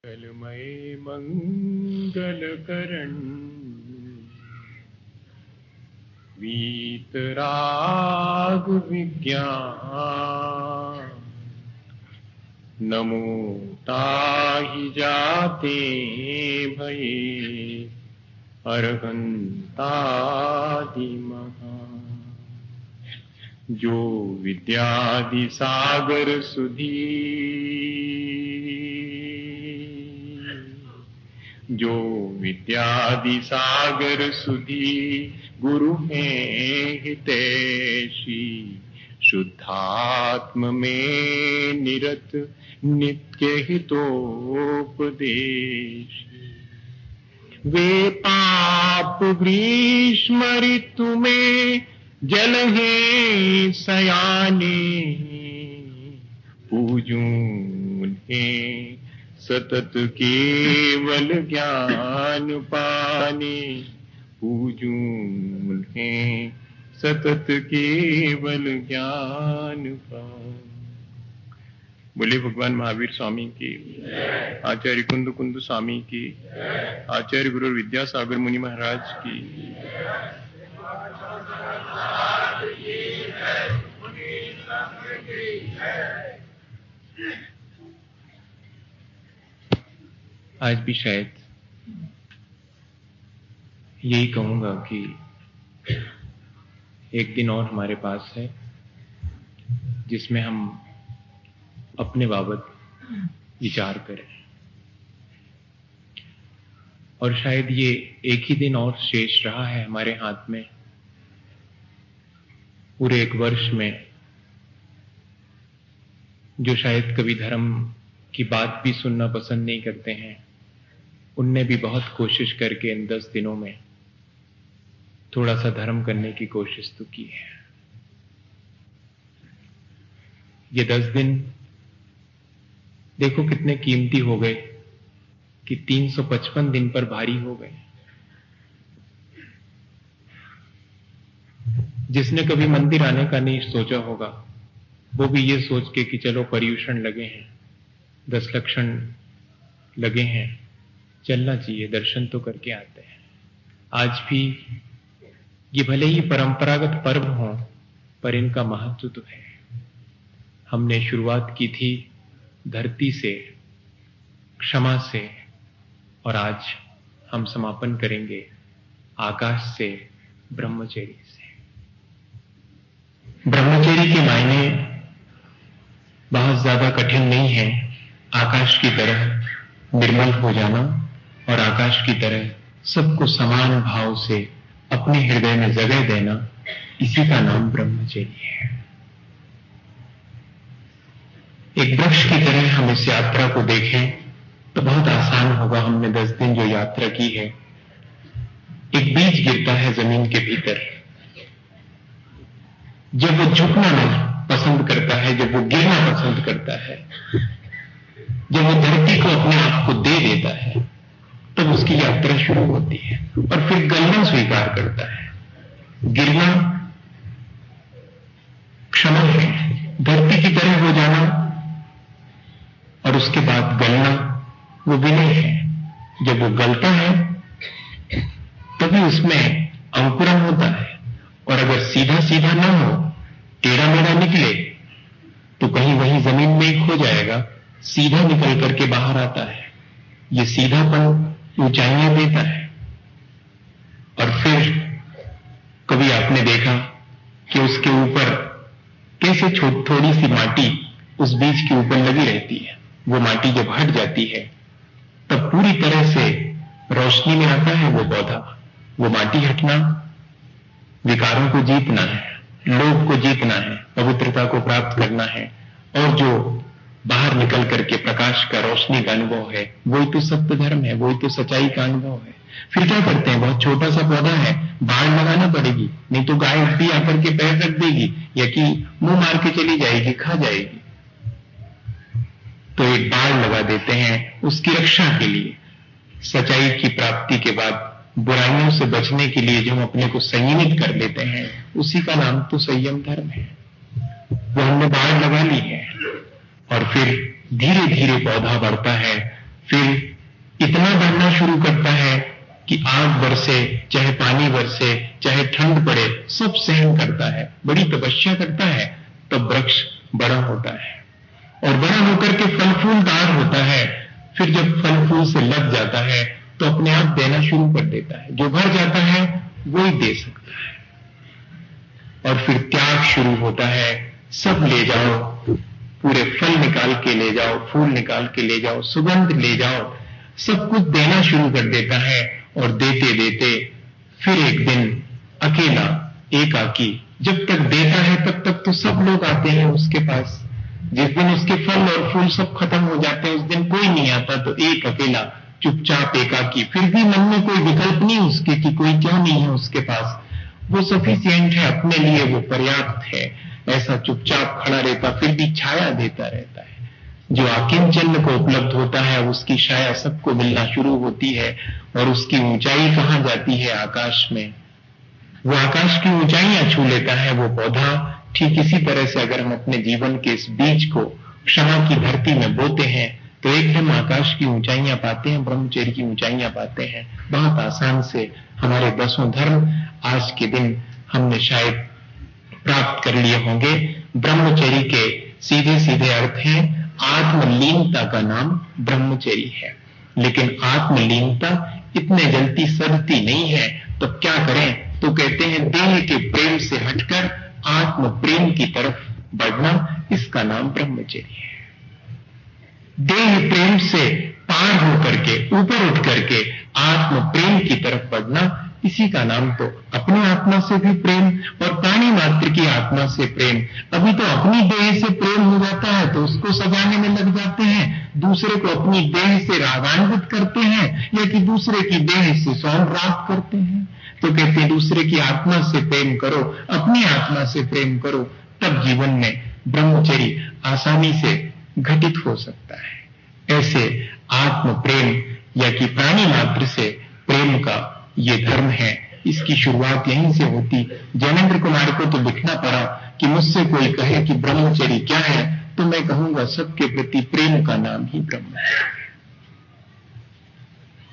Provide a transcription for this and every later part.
मंगलमय मंगलकरण वीतराग विज्ञान नमो ताहि जाते भये अरहंतादि महा जो विद्यादि सागर सुधी जो विद्यादि सागर सुधी गुरु हैं हितैषी शुद्धात्म में निरत नित्य हितोपदेशी वे पाप ग्रीष्म ऋतु में जल हैं सयाने पूजूं उन्हें सतत केवल ज्ञान पाने पूजूं उन्हें सतत केवल ज्ञान पाने। बोले भगवान महावीर स्वामी की, आचार्य कुंद कुंद स्वामी की, आचार्य गुरु विद्यासागर मुनि महाराज की। आज भी शायद यही कहूंगा कि एक दिन और हमारे पास है जिसमें हम अपने बाबत विचार करें, और शायद ये एक ही दिन और शेष रहा है हमारे हाथ में पूरे एक वर्ष में, जो शायद कभी धर्म की बात भी सुनना पसंद नहीं करते हैं, उनने भी बहुत कोशिश करके इन 10 दिनों में थोड़ा सा धर्म करने की कोशिश तो की है। ये 10 दिन देखो कितने कीमती हो गए कि 355 दिन पर भारी हो गए। जिसने कभी मंदिर आने का नहीं सोचा होगा वो भी ये सोच के कि चलो पर्यूषण लगे हैं, 10 लक्षण लगे हैं, चलना चाहिए, दर्शन तो करके आते हैं। आज भी ये भले ही परंपरागत पर्व हों पर इनका महत्व तो है। हमने शुरुआत की थी धरती से, क्षमा से, और आज हम समापन करेंगे आकाश से, ब्रह्मचर्य से। ब्रह्मचर्य के मायने बहुत ज्यादा कठिन नहीं है। आकाश की तरह निर्मल हो जाना और आकाश की तरह सबको समान भाव से अपने हृदय में जगह देना, इसी का नाम ब्रह्मचर्य है। एक वृक्ष की तरह हम इस यात्रा को देखें तो बहुत आसान होगा। हमने 10 दिन जो यात्रा की है, एक बीज गिरता है जमीन के भीतर, जब वो झुकना नहीं पसंद करता है, जब वो गिरना पसंद करता है, जब वो धरती को अपने आप को दे देता है, तब उसकी यात्रा शुरू होती है और फिर गलना स्वीकार करता है। गिरना क्षमा है, धरती की तरह हो जाना, और उसके बाद गलना वो विनय है। जब वो गलता है तभी उसमें अंकुरन होता है, और अगर सीधा सीधा ना हो, टेढ़ा मेढ़ा निकले तो कहीं वहीं जमीन में ही खो जाएगा। सीधा निकल करके बाहर आता है। ये सीधापन ऊंचाइयां देता है। और फिर कभी आपने देखा कि उसके ऊपर कैसे थोड़ी सी माटी उस बीज के ऊपर लगी रहती है। वो माटी जब हट जाती है तब पूरी तरह से रोशनी में आता है वो पौधा। वो माटी हटना विकारों को जीतना है, लोभ को जीतना है, पवित्रता को प्राप्त करना है, और जो बाहर निकल करके प्रकाश का, रोशनी का अनुभव है, वही तो सत्य धर्म है, वही तो सच्चाई का अनुभव है। फिर क्या करते हैं, बहुत छोटा सा पौधा है, बाढ़ लगाना पड़ेगी, नहीं तो गाय भी आकर के पैर रख देगी या कि मुंह मार के चली जाएगी, खा जाएगी। तो एक बाढ़ लगा देते हैं उसकी रक्षा के लिए। सच्चाई की प्राप्ति के बाद बुराइयों से बचने के लिए जो हम अपने को संयमित कर लेते हैं, उसी का नाम तो संयम धर्म है। वो हमने बाढ़ लगा ली है, और फिर धीरे धीरे पौधा बढ़ता है फिर इतना बढ़ना शुरू करता है कि आग बरसे, चाहे पानी बरसे, चाहे ठंड पड़े, सब सहन करता है, बड़ी तपस्या करता है। तब वृक्ष बड़ा होता है और बड़ा होकर के फल फूलदार होता है। फिर जब फल फूल से लग जाता है तो अपने आप देना शुरू कर देता है। जो भर जाता है वो ही दे सकता है। और फिर त्याग शुरू होता है, सब ले जाओ, पूरे फल निकाल के ले जाओ, फूल निकाल के ले जाओ, सुगंध ले जाओ, सब कुछ देना शुरू कर देता है। और देते देते फिर एक दिन अकेला, एकाकी, जब तक देता है तब तक तो सब लोग आते हैं उसके पास। जिस दिन उसके फल और फूल सब खत्म हो जाते हैं उस दिन कोई नहीं आता, तो एक अकेला चुपचाप एकाकी, फिर भी मन में कोई विकल्प नहीं उसके कि कोई क्यों नहीं है उसके पास, वो सफिशिएंट है अपने लिए, वो पर्याप्त है, ऐसा चुपचाप खड़ा रहता, फिर भी छाया देता रहता है। जो आकिंचन को उपलब्ध होता है उसकी छाया सबको मिलना शुरू होती है और उसकी ऊंचाई कहां जाती है? आकाश में। वो आकाश की ऊंचाइयां छू लेता है वो पौधा। ठीक इसी तरह से अगर हम अपने जीवन के इस बीज को क्षमा की धरती में बोते हैं तो एकदम आकाश की ऊंचाइयां पाते हैं, ब्रह्मचर्य की ऊंचाइयां पाते हैं। बहुत आसान से हमारे 10 धर्म आज के दिन हमने शायद प्राप्त कर लिए होंगे। ब्रह्मचर्य के सीधे सीधे अर्थ हैं आत्मलीनता का नाम ब्रह्मचर्य है। लेकिन आत्मलीनता इतने जल्दी सधती नहीं है, तो क्या करें? तो कहते हैं देह के प्रेम से हटकर आत्म प्रेम की तरफ बढ़ना, इसका नाम ब्रह्मचर्य है। देह प्रेम से पार होकर के, ऊपर उठ करके आत्म प्रेम की तरफ बढ़ना, इसी का नाम तो अपनी आत्मा से भी प्रेम और प्राणी मात्र की आत्मा से प्रेम। अभी तो अपनी देह से प्रेम हो जाता है तो उसको सजाने में लग जाते हैं, दूसरे को अपनी देह से रागान्वित करते हैं या कि दूसरे की देह से सौंदर्य करते हैं। तो कहते हैं दूसरे की आत्मा से प्रेम करो, अपनी आत्मा से प्रेम करो, तब जीवन में ब्रह्मचर्य आसानी से घटित हो सकता है। ऐसे आत्म प्रेम या कि प्राणी मात्र से प्रेम का ये धर्म है, इसकी शुरुआत यहीं से होती। ज्ञानेंद्र कुमार को तो लिखना पड़ा कि मुझसे कोई कहे कि ब्रह्मचर्य क्या है, तो मैं कहूंगा सबके प्रति प्रेम का नाम ही ब्रह्मचर्य।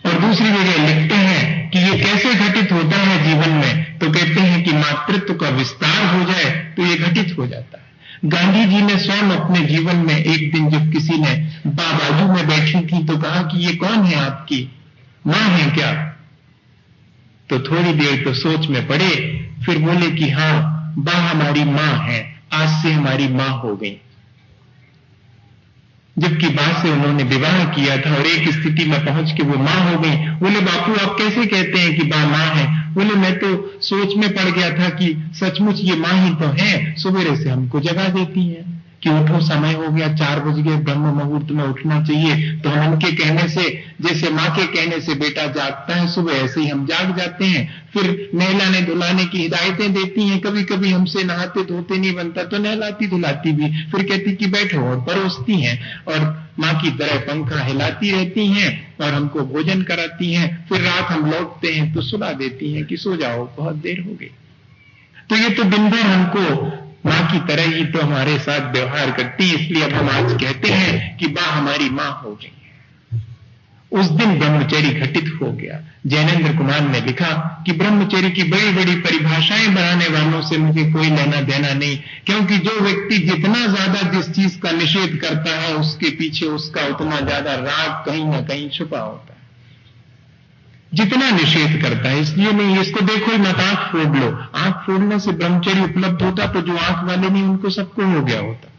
और दूसरी जगह लिखते हैं कि ये कैसे घटित होता है जीवन में, तो कहते हैं कि मातृत्व का विस्तार हो जाए तो ये घटित हो जाता है। गांधी जी ने स्वयं अपने जीवन में एक दिन जब किसी ने बाजू में बैठी थी तो कहा कि ये कौन है, आपकी मां है क्या? तो थोड़ी देर तो सोच में पड़े, फिर बोले कि हाँ बा हमारी मां है, आज से हमारी मां हो गई। जबकि बात से उन्होंने विवाह किया था और एक स्थिति में पहुंच के वो मां हो गई। बोले बापू आप कैसे कहते हैं कि बा मां है? बोले मैं तो सोच में पड़ गया था कि सचमुच ये मां ही तो है, सवेरे से हमको जगा देती है कि उठो समय हो गया, 4 बज गए, ब्रह्म मुहूर्त में उठना चाहिए। तो हम उनके कहने से, जैसे माँ के कहने से बेटा जागता है सुबह, ऐसे ही हम जाग जाते हैं। फिर नहलाने धुलाने की हिदायतें देती हैं, कभी कभी हमसे नहाते धोते नहीं बनता तो नहलाती धुलाती भी, फिर कहती कि बैठो और परोसती हैं और माँ की तरह पंखा हिलाती रहती हैं और हमको भोजन कराती हैं। फिर रात हम लौटते हैं तो सुला देती हैं कि सो जाओ, बहुत देर हो गई। तो ये तो दिन भर हमको मां की तरह ही तो हमारे साथ व्यवहार करती, इसलिए अब हम आज कहते हैं कि बा हमारी मां हो गई है। उस दिन ब्रह्मचर्य घटित हो गया। ज्ञानेंद्र कुमार ने लिखा कि ब्रह्मचर्य की बड़ी बड़ी परिभाषाएं बनाने वालों से मुझे कोई लेना देना नहीं, क्योंकि जो व्यक्ति जितना ज्यादा जिस चीज का निषेध करता है उसके पीछे उसका उतना ज्यादा राग कहीं ना कहीं छुपा होता है, जितना निषेध करता है। इसलिए नहीं, इसको देखो मत आंख फोड़ लो, आंख फोड़ने से ब्रह्मचर्य उपलब्ध होता तो जो आंख वाले नहीं उनको सबको हो गया होता,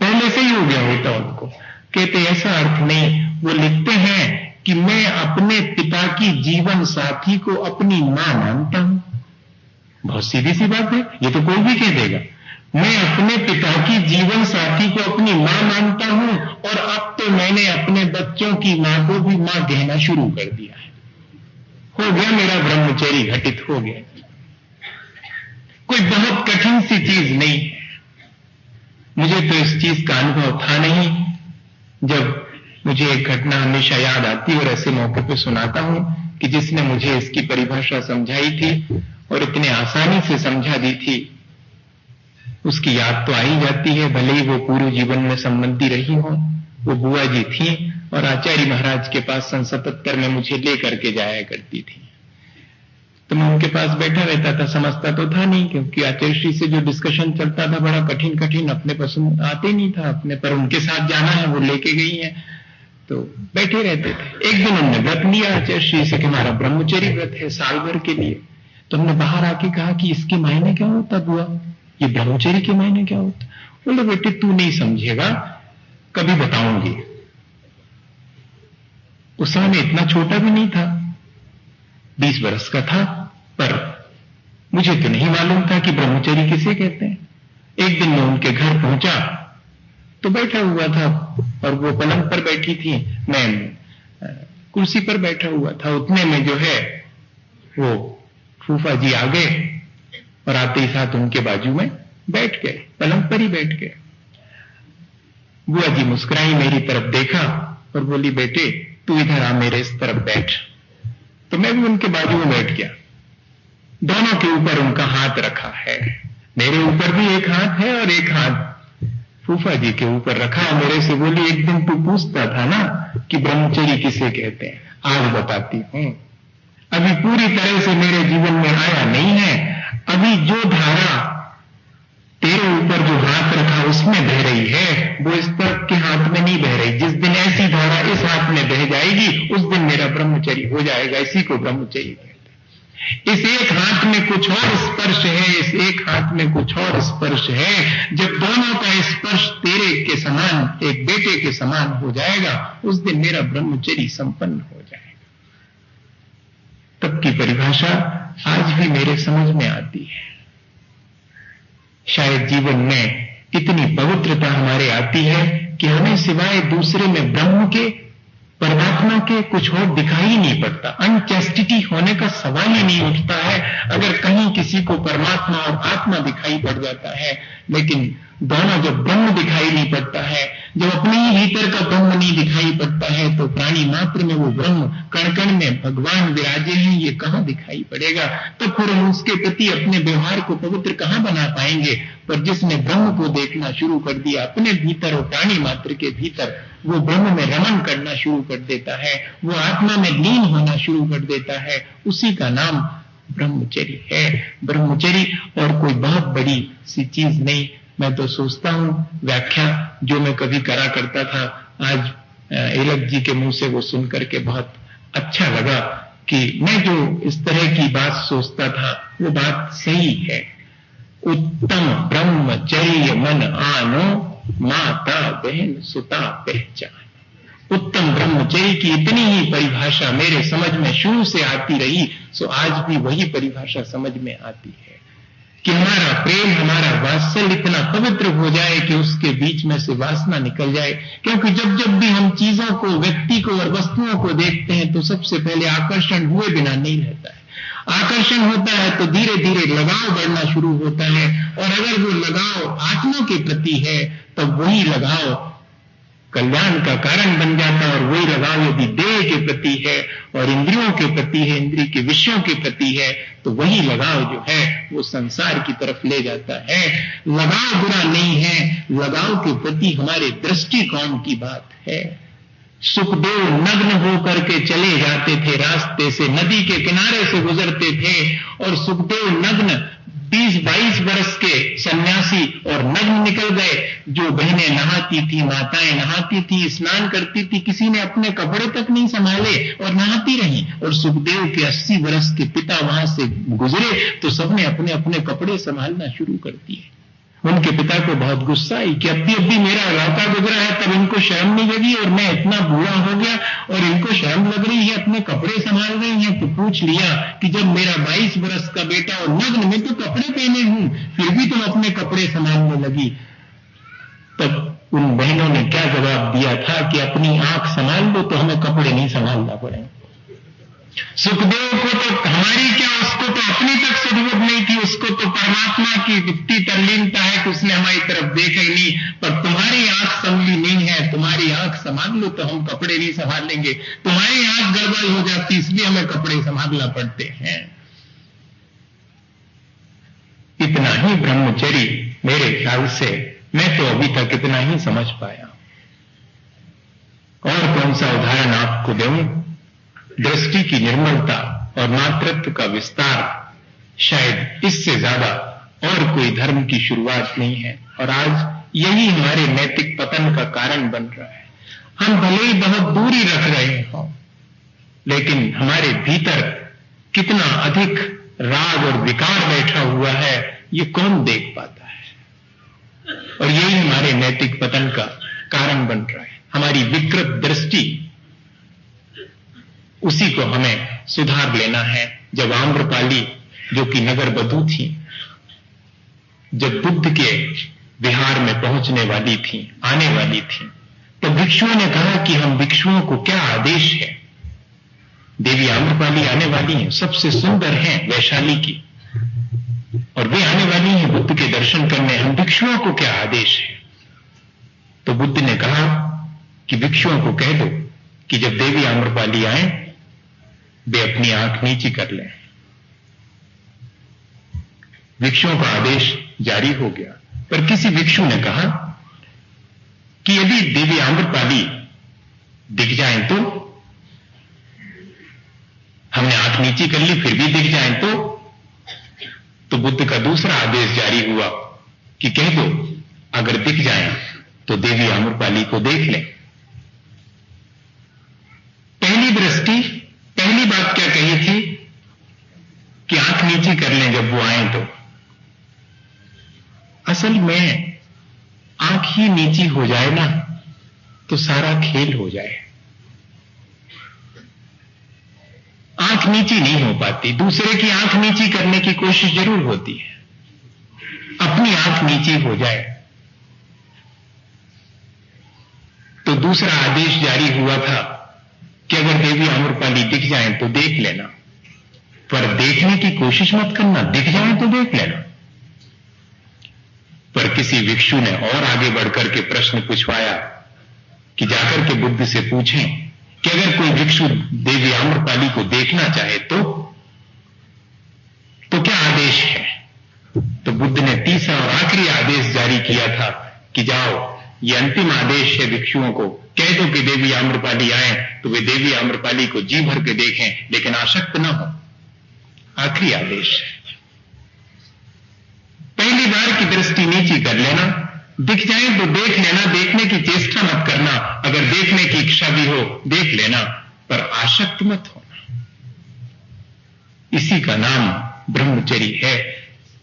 पहले से ही हो गया होता उनको। कहते ऐसा अर्थ नहीं। वो लिखते हैं कि मैं अपने पिता की जीवन साथी को अपनी मां मानता हूं। बहुत सीधी सी बात है, ये तो कोई भी कह देगा। मैं अपने पिता की जीवन साथी को अपनी मां मानता हूं और अब तो मैंने अपने बच्चों की मां को भी मां कहना शुरू कर दिया है। हो गया मेरा ब्रह्मचर्य घटित हो गया। कोई बहुत कठिन सी चीज नहीं है। मुझे तो इस चीज का अनुभव था नहीं। जब मुझे एक घटना हमेशा याद आती और ऐसे मौके पे सुनाता हूं कि जिसने मुझे इसकी परिभाषा समझाई थी और इतने आसानी से समझा दी थी, उसकी याद तो आ ही जाती है, भले ही वो पूरे जीवन में संबंधी रही हो। वो बुआ जी थी और आचार्य महाराज के पास सन 77 में मुझे ले करके जाया करती थी। तो मैं उनके पास बैठा रहता था, समझता तो था नहीं, क्योंकि आचार्य श्री से जो डिस्कशन चलता था बड़ा कठिन कठिन, अपने पसंद आते नहीं था अपने, पर उनके साथ जाना है, वो लेके गई है तो बैठे रहते थे। एक दिन उन्होंने व्रत लिया आचार्य श्री से कि हमारा ब्रह्मचर्य व्रत है साल भर के लिए। तो हमने बाहर आके कहा कि इसके मायने क्या होता बुआ, ये ब्रह्मचर्य के मायने क्या होता? बोले बेटे तू नहीं समझेगा, कभी बताऊंगी। उस समय इतना छोटा भी नहीं था, 20 वर्ष का था, पर मुझे तो नहीं मालूम था कि ब्रह्मचर्य किसे कहते हैं। एक दिन मैं उनके घर पहुंचा तो बैठा हुआ था और वो पलंग पर बैठी थी, मैं कुर्सी पर बैठा हुआ था। उतने में जो है वो फूफा जी आ गए और आते ही साथ उनके बाजू में बैठ गए, पलंग पर ही बैठ गए। बुआ जी मुस्कुराई, मेरी तरफ देखा और बोली बेटे तू इधर आ, मेरे इस तरफ बैठ। तो मैं भी उनके बाजू में बैठ गया। दोनों के ऊपर उनका हाथ रखा है, मेरे ऊपर भी एक हाथ है और एक हाथ फूफा जी के ऊपर रखा। मेरे से बोली एक दिन तू पूछता था ना कि ब्रह्मचर्य किसे कहते हैं, आज बताती हूं। अभी पूरी तरह से मेरे जीवन में आया नहीं है, अभी जो धारा तेरे ऊपर जो हाथ रखा उसमें बह रही है, वो इस तरफ के हाथ में नहीं बह रही। जिस दिन ऐसी धारा इस हाथ में बह जाएगी उस दिन मेरा ब्रह्मचर्य हो जाएगा। इसी को ब्रह्मचर्य कहते हैं। इस एक हाथ में कुछ और स्पर्श है, इस एक हाथ में कुछ और स्पर्श है। जब दोनों का स्पर्श तेरे के समान, एक बेटे के समान हो जाएगा, उस दिन मेरा ब्रह्मचर्य संपन्न हो जाएगा। तब की परिभाषा आज भी मेरे समझ में आती है। शायद जीवन में इतनी पवित्रता हमारे आती है कि हमें सिवाय दूसरे में ब्रह्म के, परमात्मा के कुछ और दिखाई नहीं पड़ता। अनचेस्टिटी होने का सवाल ही नहीं उठता है अगर कहीं किसी को परमात्मा और आत्मा दिखाई पड़ जाता है। लेकिन दोनों जब ब्रह्म दिखाई नहीं पड़ता है, जब अपने ही भीतर का ब्रह्म नहीं दिखाई पड़ता है, तो प्राणी मात्र में वो ब्रह्म, कण कण में भगवान विराजे हैं, ये कहां दिखाई पड़ेगा? तो फिर हम उसके प्रति अपने व्यवहार को पवित्र कहां बना पाएंगे? पर जिसने ब्रह्म को देखना शुरू कर दिया अपने भीतर और प्राणी मात्र के भीतर, वो ब्रह्म में रमन करना शुरू कर देता है, वो आत्मा में लीन होना शुरू कर देता है, उसी का नाम ब्रह्मचर्य है। ब्रह्मचर्य और कोई बहुत बड़ी सी चीज नहीं। मैं तो सोचता हूं व्याख्या जो मैं कभी करा करता था, आज एलक जी के मुंह से वो सुन करके बहुत अच्छा लगा कि मैं जो इस तरह की बात सोचता था वो बात सही है। उत्तम ब्रह्मचर्य मन आनो, माता बहन सुता पहचान। उत्तम ब्रह्मचर्य की इतनी ही परिभाषा मेरे समझ में शुरू से आती रही, सो आज भी वही परिभाषा समझ में आती है कि हमारा प्रेम, हमारा वात्सल्य इतना पवित्र हो जाए कि उसके बीच में से वासना निकल जाए। क्योंकि जब जब भी हम चीजों को, व्यक्ति को और वस्तुओं को देखते हैं तो सबसे पहले आकर्षण हुए बिना नहीं रहता है। आकर्षण होता है तो धीरे धीरे लगाव बढ़ना शुरू होता है, और अगर वो लगाव आत्मा के प्रति है तब वही लगाव कल्याण का कारण बन जाता है। और वही लगाव यदि देह के प्रति है और इंद्रियों के प्रति है, इंद्रिय के विषयों के प्रति है, तो वही लगाव जो है वो संसार की तरफ ले जाता है। लगाव बुरा नहीं है, लगाव के प्रति हमारे दृष्टिकोण की बात है। सुखदेव नग्न होकर के चले जाते थे रास्ते से, नदी के किनारे से गुजरते थे, और सुखदेव नग्न 20-22 वर्ष के सन्यासी और नग्न निकल गए। जो बहनें नहाती थी, माताएं नहाती थी, स्नान करती थी, किसी ने अपने कपड़े तक नहीं संभाले और नहाती रही। और सुखदेव के 80 वर्ष के पिता वहां से गुजरे तो सबने अपने अपने कपड़े संभालना शुरू कर दिए। उनके पिता को बहुत गुस्सा आई कि अभी मेरा लड़का गुजरा है, तब इनको शर्म नहीं लगी, और मैं इतना बूढ़ा हो गया और इनको शर्म लग रही है, अपने कपड़े संभाल रही हैं। तो पूछ लिया कि जब मेरा 22 वर्ष का बेटा और नग्न, में तो कपड़े पहने हूं, फिर भी तुम अपने कपड़े संभालने लगी। तब उन बहनों ने क्या जवाब दिया था कि अपनी आंख संभाल लो तो हमें कपड़े नहीं संभालना पड़े। सुखदेव को तो हमारी क्या, उसको तो अपनी तक सदबुद्ध नहीं थी, उसको तो परमात्मा की इतनी तल्लीनता है कि उसने हमारी तरफ देखा ही नहीं। पर तुम्हारी आंख संभली नहीं है, तुम्हारी आंख संभाल लो तो हम कपड़े नहीं संभालेंगे। तुम्हारी आंख गड़बड़ हो जाती इसलिए हमें कपड़े संभालना पड़ते हैं। इतना ही ब्रह्मचर्य मेरे ख्याल से मैं तो अभी तक इतना ही समझ पाया। और कौन सा उदाहरण आपको दूं? दृष्टि की निर्मलता और मातृत्व का विस्तार, शायद इससे ज्यादा और कोई धर्म की शुरुआत नहीं है। और आज यही हमारे नैतिक पतन का कारण बन रहा है। हम भले ही बहुत दूरी रख रहे हों, लेकिन हमारे भीतर कितना अधिक राग और विकार बैठा हुआ है, ये कौन देख पाता है। और यही हमारे नैतिक पतन का कारण बन रहा है। हमारी विकृत दृष्टि, उसी को हमें सुधार लेना है। जब आम्रपाली, जो कि नगर बधू थी, जब बुद्ध के विहार में पहुंचने वाली थी, आने वाली थी, तो भिक्षुओं ने कहा कि हम भिक्षुओं को क्या आदेश है? देवी आम्रपाली आने वाली हैं, सबसे सुंदर हैं वैशाली की, और वे आने वाली हैं बुद्ध के दर्शन करने, हम भिक्षुओं को क्या आदेश है? तो बुद्ध ने कहा कि भिक्षुओं को कह दो कि जब देवी आम्रपाली आए, वे अपनी आंख नीची कर लें। भिक्षुओं का आदेश जारी हो गया। पर किसी भिक्षु ने कहा कि यदि देवी आम्रपाली दिख जाएं तो हमने आंख नीची कर ली, फिर भी दिख जाएं तो बुद्ध का दूसरा आदेश जारी हुआ कि कह दो अगर दिख जाएं तो देवी आम्रपाली को देख लें। पहली दृष्टि, पहली बात क्या कही थी कि आंख नीची कर लें जब वो आए तो। असल में आंख ही नीची हो जाए ना तो सारा खेल हो जाए। आंख नीची नहीं हो पाती, दूसरे की आंख नीची करने की कोशिश जरूर होती है। अपनी आंख नीची हो जाए तो दूसरा आदेश जारी हुआ था कि अगर देवी आम्रपाली दिख जाए तो देख लेना, पर देखने की कोशिश मत करना, दिख जाए तो देख लेना। पर किसी भिक्षु ने और आगे बढ़कर के प्रश्न पूछवाया कि जाकर के बुद्ध से पूछें कि अगर कोई भिक्षु देवी आम्रपाली को देखना चाहे तो क्या आदेश है? तो बुद्ध ने तीसरा और आखिरी आदेश जारी किया था कि जाओ, ये अंतिम आदेश है भिक्षुओं को, कह दो कि देवी आम्रपाली आए तो वे देवी आम्रपाली को जी भर के देखें, लेकिन आसक्त न हो। आखिरी आदेश है। पहली बार की दृष्टि नीची कर लेना, दिख जाए तो देख लेना, देखने की चेष्टा मत करना, अगर देखने की इच्छा भी हो देख लेना, पर आसक्त मत होना। इसी का नाम ब्रह्मचर्य है,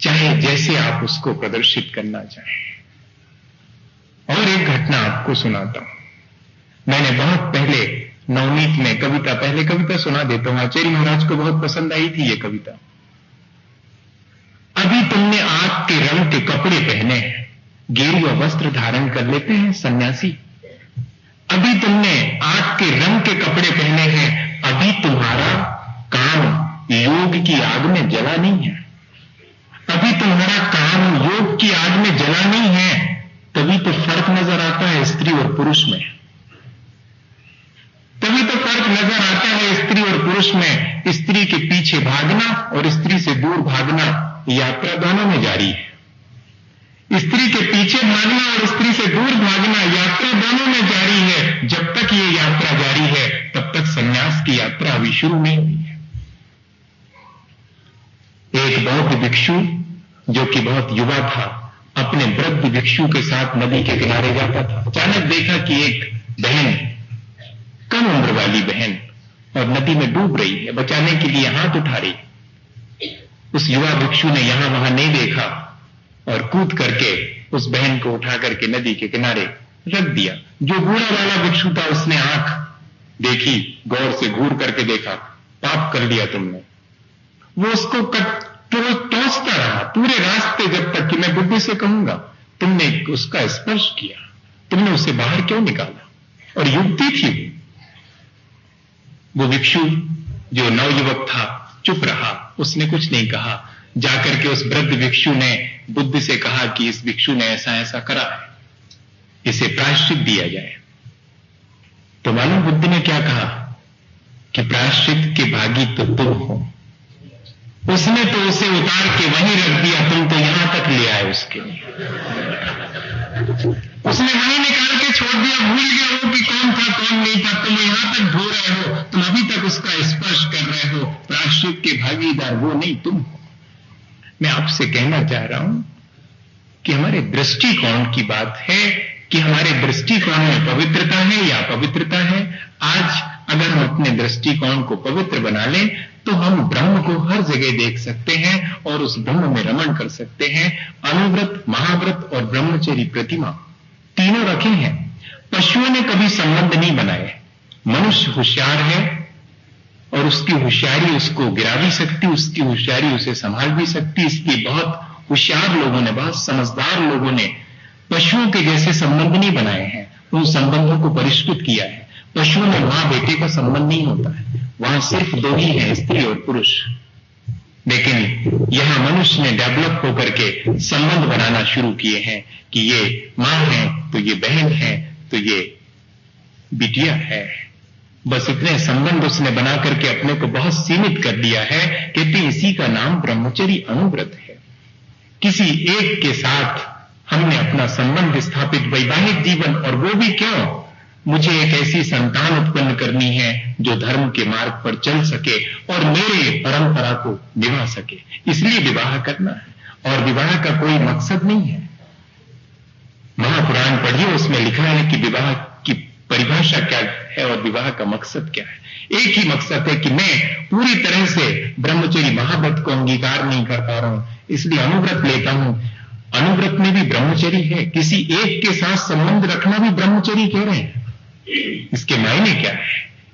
चाहे जैसे आप उसको प्रदर्शित करना चाहें। और एक घटना आपको सुनाता हूं। मैंने बहुत पहले नवनीत में कविता सुना देता हूं। आचार्य महाराज को बहुत पसंद आई थी ये कविता। अभी तुमने आग के रंग के कपड़े पहने हैं, गेरुआ वस्त्र धारण कर लेते हैं सन्यासी। अभी तुमने आग के रंग के कपड़े पहने हैं, अभी तुम्हारा काम योग की आग में जला नहीं है। अभी तुम्हारा काम योग की आग में जला नहीं है, तभी तो फर्क नजर आता है स्त्री और पुरुष में। तभी तो फर्क नजर आता है स्त्री और पुरुष में। स्त्री के पीछे भागना और स्त्री से दूर भागना, यात्रा दोनों में जारी है। स्त्री के पीछे भागना और स्त्री से दूर भागना, यात्रा दोनों में जारी है। जब तक ये यात्रा जारी है तब तक संन्यास की यात्रा अभी शुरू नहीं हुई है। एक बौद्ध भिक्षु जो कि बहुत युवा था, अपने वृद्ध भिक्षु के साथ नदी के किनारे जाता था। अचानक देखा कि एक बहन, कम उम्र वाली बहन, और नदी में डूब रही है, बचाने के लिए हाथ उठा रही। उस युवा भिक्षु ने यहां वहां नहीं देखा और कूद करके उस बहन को उठा करके नदी के किनारे रख दिया। जो बूढ़ा वाला भिक्षु था उसने आंख देखी, गौर से घूर करके देखा, पाप कर लिया तुमने। वो उसको टोसता रहा पूरे रास्ते, जब तक कि मैं बुद्ध से कहूंगा तुमने उसका स्पर्श किया, तुमने उसे बाहर क्यों निकाला? और युवती थी वो भिक्षु जो नवयुवक था चुप रहा, उसने कुछ नहीं कहा। जाकर के उस वृद्ध भिक्षु ने बुद्ध से कहा कि इस भिक्षु ने ऐसा ऐसा करा है, इसे प्रायश्चित दिया जाए। तो मालूम बुद्ध ने क्या कहा कि प्रायश्चित के भागी तो तुम हो। उसने तो उसे उतार के वहीं रख दिया, तुम तो यहां तक ले आए उसके लिए। उसने वहीं निकाल के छोड़ दिया, भूल गए हो कि कौन था कौन नहीं था, तुम यहां तक धो रहे हो, तुम अभी तक उसका स्पर्श कर रहे हो, प्रायश्चित के भागीदार वो नहीं तुम हो। मैं आपसे कहना चाह रहा हूं कि हमारे दृष्टिकोण की बात है कि हमारे दृष्टिकोण में पवित्रता है या अपवित्रता है। आज अगर हम अपने दृष्टिकोण को पवित्र बना लें तो हम ब्रह्म को हर जगह देख सकते हैं और उस ब्रह्म में रमण कर सकते हैं। अनुव्रत, महाव्रत और ब्रह्मचर्य प्रतिमा तीनों रखे हैं। पशुओं ने कभी संबंध नहीं बनाए। मनुष्य होशियार है और उसकी होशियारी उसको गिरा भी सकती, उसकी होशियारी उसे संभाल भी सकती। इसलिए बहुत होशियार लोगों ने, बहुत समझदार लोगों ने पशुओं के जैसे संबंध नहीं बनाए हैं, उन संबंधों को परिष्कृत किया है। पशुओं में मां बेटे का संबंध नहीं होता है, वहां सिर्फ दो ही हैं, स्त्री और पुरुष। लेकिन यहां मनुष्य ने डेवलप होकर के संबंध बनाना शुरू किए हैं कि ये मां है तो ये बहन है तो ये बिटिया है। बस इतने संबंध उसने बना करके अपने को बहुत सीमित कर दिया है। कहते इसी का नाम ब्रह्मचर्य अनुव्रत है। किसी एक के साथ हमने अपना संबंध स्थापित, वैवाहिक जीवन, और वो भी क्यों? मुझे एक ऐसी संतान उत्पन्न करनी है जो धर्म के मार्ग पर चल सके और मेरे परंपरा को निभा सके, इसलिए विवाह करना है। और विवाह का कोई मकसद नहीं है। महापुराण पढ़िए, उसमें लिखा है कि विवाह की परिभाषा क्या है और विवाह का मकसद क्या है। एक ही मकसद है कि मैं पूरी तरह से ब्रह्मचर्य महाव्रत को अंगीकार नहीं कर पा रहा हूं, इसलिए अनुव्रत लेता हूं। अनुव्रत में भी ब्रह्मचर्य है, किसी एक के साथ संबंध रखना भी ब्रह्मचर्य कह रहे हैं। इसके मायने क्या है?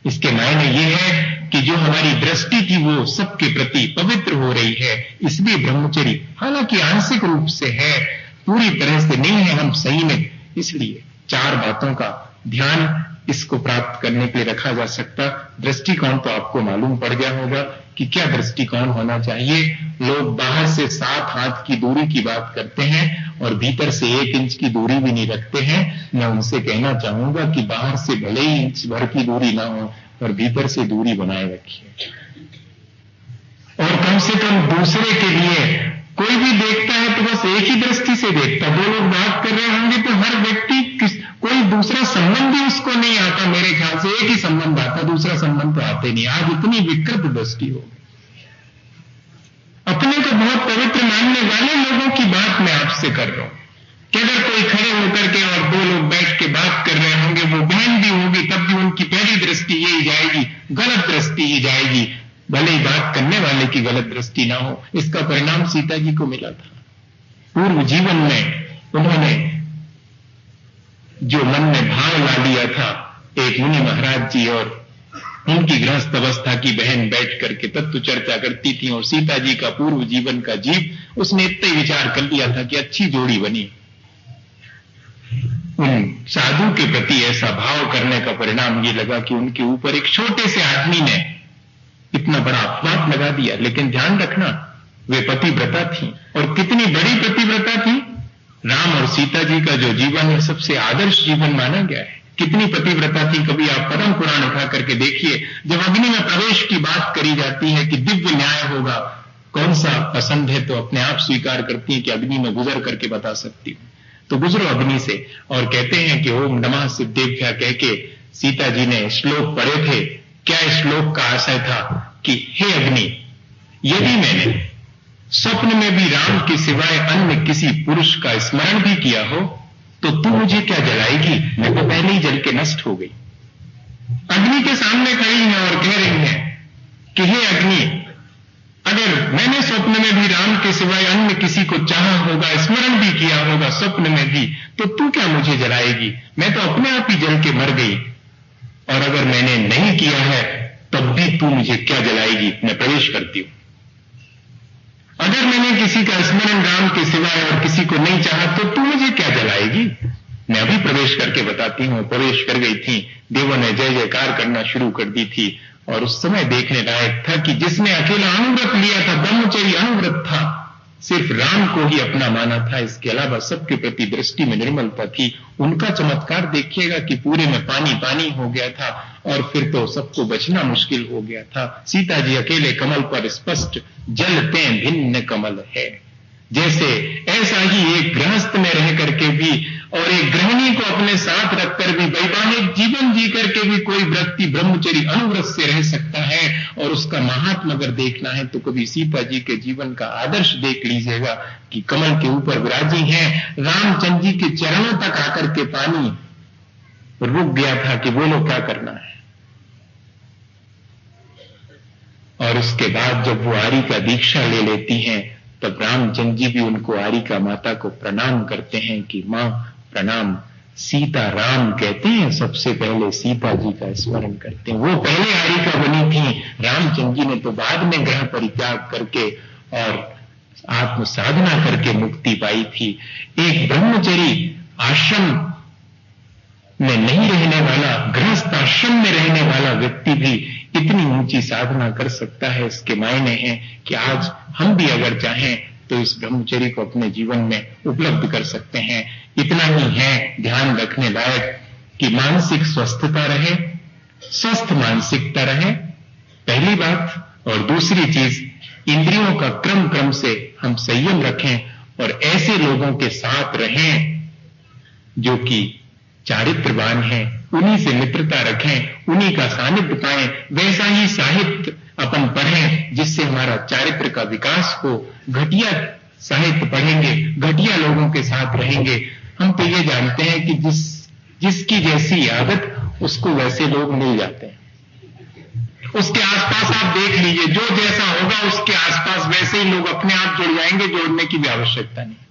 इसके मायने ये है कि जो हमारी दृष्टि थी वो सबके प्रति पवित्र हो रही है, इसलिए ब्रह्मचर्य, हालांकि आंशिक रूप से है, पूरी तरह से नहीं है, हम सही में। इसलिए चार बातों का ध्यान इसको प्राप्त करने के लिए रखा जा सकता। दृष्टिकोण तो आपको मालूम पड़ गया होगा कि क्या दृष्टिकोण होना चाहिए। लोग बाहर से 7 हाथ की दूरी की बात करते हैं और भीतर से 1 इंच की दूरी भी नहीं रखते हैं। मैं उनसे कहना चाहूंगा कि बाहर से भले ही इंच भर की दूरी ना हो, पर भीतर से दूरी बनाए रखिए। और कम से कम दूसरे के लिए कोई भी देखता है तो बस एक ही दृष्टि से देखता। दो लोग बात कर रहे होंगे तो हर व्यक्ति कोई दूसरा संबंध भी उसको नहीं आता। मेरे ख्याल से एक ही संबंध आता, दूसरा संबंध तो आते नहीं। आज इतनी विकृत दृष्टि हो गई। अपने को बहुत पवित्र मानने वाले लोगों की बात मैं आपसे कर रहा हूं कि अगर कोई खड़े होकर के और 2 लोग बैठ के बात कर रहे होंगे, वो बहन भी होगी, तब भी उनकी पहली दृष्टि यही जाएगी, गलत दृष्टि ही जाएगी, भले ही बात करने वाले की गलत दृष्टि ना हो। इसका परिणाम सीता जी को मिला था। पूर्व जीवन में उन्होंने जो मन में भाव ला लिया था, एक मुनि महाराज जी और उनकी गृहस्थ अवस्था की बहन बैठ करके तत्व चर्चा करती थी, और सीता जी का पूर्व जीवन का जीव उसने इतना ही विचार कर लिया था कि अच्छी जोड़ी बनी। उन साधु के प्रति ऐसा भाव करने का परिणाम ये लगा कि उनके ऊपर एक छोटे से आदमी ने इतना बड़ा अपवाद लगा दिया। लेकिन ध्यान रखना, वे पतिव्रता थी, और कितनी बड़ी पतिव्रता थी। राम और सीता जी का जो जीवन है सबसे आदर्श जीवन माना गया है। कितनी पतिव्रता थी। कभी आप पद्म पुराण उठा करके देखिए, जब अग्नि में प्रवेश की बात करी जाती है कि दिव्य न्याय होगा, कौन सा पसंद है तो अपने आप स्वीकार करती है कि अग्नि में गुजर करके बता सकती हूं, तो गुजरो अग्नि से। और कहते हैं कि ओम नमः सिद्धेभ्यः कह के सीता जी ने श्लोक पढ़े थे। क्या श्लोक का आशय था कि हे अग्नि, यदि मैंने स्वप्न में भी राम के सिवाय अन्य किसी पुरुष का स्मरण भी किया हो तो तू मुझे क्या जलाएगी? मैं तो पहले ही जल के नष्ट हो गई। अग्नि के सामने खड़ी है और कह रही है कि हे अग्नि, अगर मैंने स्वप्न में भी राम के सिवाय अन्य किसी को चाहा होगा, स्मरण भी किया होगा स्वप्न में भी, तो तू क्या मुझे जलाएगी? मैं तो अपने आप ही जल के मर गई। और अगर मैंने नहीं किया है तब भी तू मुझे क्या जलाएगी? मैं प्रवेश करती हूं। अगर मैंने किसी का स्मरण राम के सिवाय और किसी को नहीं चाहा तो तू मुझे क्या जलाएगी? मैं अभी प्रवेश करके बताती हूं। प्रवेश कर गई थी, देवों ने जय जयकार करना शुरू कर दी थी। और उस समय देखने लायक था कि जिसने अकेला अनुव्रत लिया था, ब्रह्मचर्य अनुव्रत था, सिर्फ राम को ही अपना माना था, इसके अलावा सबके प्रति दृष्टि में निर्मलता थी। उनका चमत्कार देखिएगा कि पूरे में पानी पानी हो गया था और फिर तो सबको बचना मुश्किल हो गया था। सीता जी अकेले कमल पर स्पष्ट जलते भिन्न कमल है। जैसे ऐसा ही एक गृहस्थ में रह करके भी और एक गृहिणी को अपने साथ रखकर भी वैवाहिक जीवन जी करके भी कोई व्यक्ति ब्रह्मचर्य अनुव्रत से रह सकता है। और उसका महात्मा अगर देखना है तो कभी सीता जी के जीवन का आदर्श देख लीजिएगा कि कमल के ऊपर विराजी हैं, रामचंद्र जी के चरणों तक आकर के पानी रुक गया था कि बोलो क्या करना है। और उसके बाद जब वो आरी का दीक्षा ले लेती हैं तब रामचंद्र जी भी उनको आरिका माता को प्रणाम करते हैं कि मां प्रणाम। सीता राम कहते हैं, सबसे पहले सीता जी का स्मरण करते हैं। वो पहले आरिका बनी थी, रामचंद्र जी ने तो बाद में ग्रह परित्याग करके और आत्म साधना करके मुक्ति पाई थी। एक ब्रह्मचरी आश्रम में नहीं रहने वाला, गृहस्थ आश्रम में रहने वाला व्यक्ति भी इतनी ऊंची साधना कर सकता है। इसके मायने हैं कि आज हम भी अगर चाहें तो इस ब्रह्मचर्य को अपने जीवन में उपलब्ध कर सकते हैं। इतना ही है ध्यान रखने लायक कि मानसिक स्वस्थता रहे, स्वस्थ मानसिकता रहे, पहली बात। और दूसरी चीज, इंद्रियों का क्रम से हम संयम रखें और ऐसे लोगों के साथ रहें जो कि चारित्रवान हैं, उन्हीं से मित्रता रखें, उन्हीं का सानिध्य पाएं, वैसा ही साहित्य अपन पढ़ें जिससे हमारा चारित्र का विकास हो। घटिया साहित्य पढ़ेंगे, घटिया लोगों के साथ रहेंगे। हम तो ये जानते हैं कि जिसकी जैसी आदत उसको वैसे लोग मिल जाते हैं। उसके आसपास आप देख लीजिए, जो जैसा होगा उसके आसपास वैसे ही लोग अपने आप जुड़ जाएंगे, जोड़ने की भी आवश्यकता नहीं।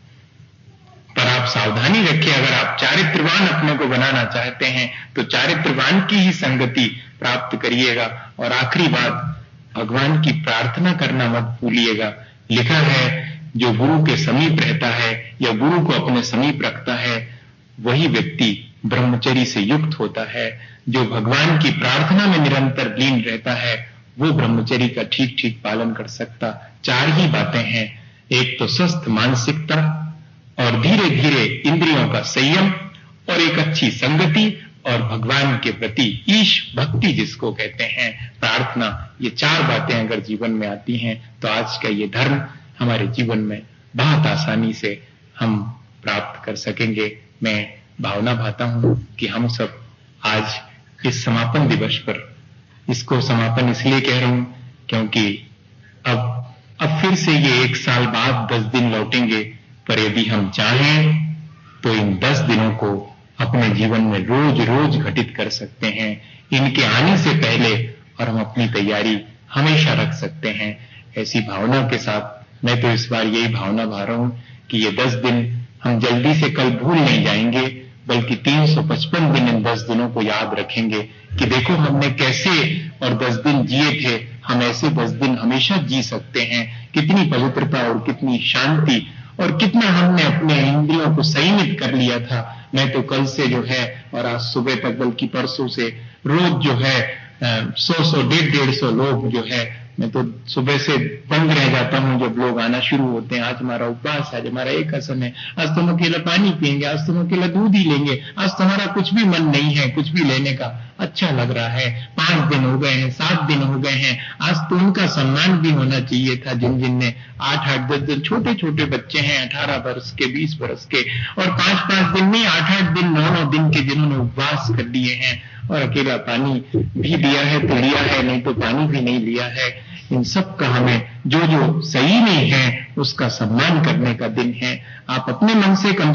पर आप सावधानी रखिए, अगर आप चारित्रवान अपने को बनाना चाहते हैं तो चारित्रवान की ही संगति प्राप्त करिएगा। और आखिरी बात, भगवान की प्रार्थना करना मत भूलिएगा। लिखा है जो गुरु के समीप रहता है या गुरु को अपने समीप रखता है वही व्यक्ति ब्रह्मचर्य से युक्त होता है। जो भगवान की प्रार्थना में निरंतर लीन रहता है वो ब्रह्मचर्य का ठीक ठीक पालन कर सकता। चार ही बातें हैं, एक तो स्वस्थ मानसिकता और धीरे धीरे इंद्रियों का संयम और एक अच्छी संगति और भगवान के प्रति ईश भक्ति जिसको कहते हैं, प्रार्थना। ये चार बातें अगर जीवन में आती हैं तो आज का ये धर्म हमारे जीवन में बहुत आसानी से हम प्राप्त कर सकेंगे। मैं भावना भाता हूं कि हम सब आज इस समापन दिवस पर, इसको समापन इसलिए कह रहा हूं क्योंकि अब फिर से ये 1 साल बाद 10 दिन लौटेंगे, पर यदि हम चाहें तो इन 10 दिनों को अपने जीवन में रोज रोज घटित कर सकते हैं, इनके आने से पहले, और हम अपनी तैयारी हमेशा रख सकते हैं। ऐसी भावना के साथ मैं तो इस बार यही भावना भा रहा हूं कि ये 10 दिन हम जल्दी से कल भूल नहीं जाएंगे, बल्कि 355 दिन इन 10 दिनों को याद रखेंगे कि देखो हमने कैसे और 10 दिन जिए थे, हम ऐसे 10 दिन हमेशा जी सकते हैं। कितनी पवित्रता और कितनी शांति और कितना हमने अपने इंद्रियों को संयमित कर लिया था। मैं तो कल से जो है और आज सुबह तक, बल्कि परसों से रोज जो है 100 150 लोग जो है, मैं तो सुबह से दंग रह जाता हूं जब लोग आना शुरू होते हैं। आज हमारा उपवास है, आज हमारा एक आसन है, आज तो हम अकेला पानी पिएंगे, आज तो हम अकेला दूध ही लेंगे, आज तो हमारा कुछ भी मन नहीं है कुछ भी लेने का। अच्छा लग रहा है, 5 दिन हो गए हैं, 7 दिन हो गए हैं। आज तो उनका सम्मान भी होना चाहिए था जिनने 8-8 10 छोटे छोटे बच्चे हैं, 18 वर्ष के, 20 वर्ष के, और 5-5 दिन नहीं, 8-8 दिन, 9-9 दिन के जिन्होंने उपवास कर लिए हैं और अकेला पानी भी लिया है तो लिया है, नहीं तो पानी भी नहीं लिया है। इन सब का हमें जो सही नहीं है उसका सम्मान करने का दिन है। आप अपने मन से कम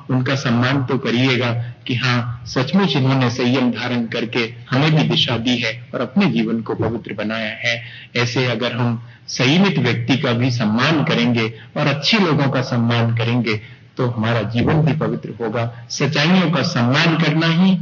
उनका सम्मान तो करिएगा कि हाँ सचमुच इन्होंने संयम धारण करके हमें भी दिशा दी है और अपने जीवन को पवित्र बनाया है। ऐसे अगर हम संयमित व्यक्ति का भी सम्मान करेंगे और अच्छे लोगों का सम्मान करेंगे तो हमारा जीवन भी पवित्र होगा। सच्चाइयों का सम्मान करना ही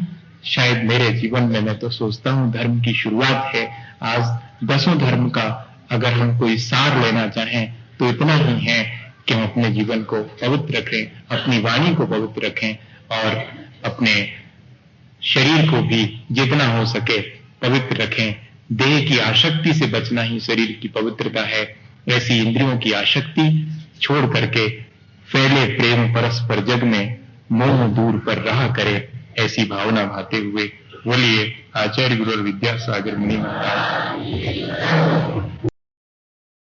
शायद मेरे जीवन में, मैं तो सोचता हूं, धर्म की शुरुआत है। आज 10 धर्म का अगर हम कोई सार लेना चाहें तो इतना ही है कि हम अपने जीवन को पवित्र रखें, अपनी वाणी को पवित्र रखें और अपने शरीर को भी जितना हो सके पवित्र रखें। देह की आसक्ति से बचना ही शरीर की पवित्रता है। ऐसी इंद्रियों की आसक्ति छोड़ करके फैले प्रेम परस्पर जग में, मोह दूर पर रहा करे, ऐसी भावना भाते हुए बोलिए आचार्य गुरु विद्यासागर मुनि महाराज।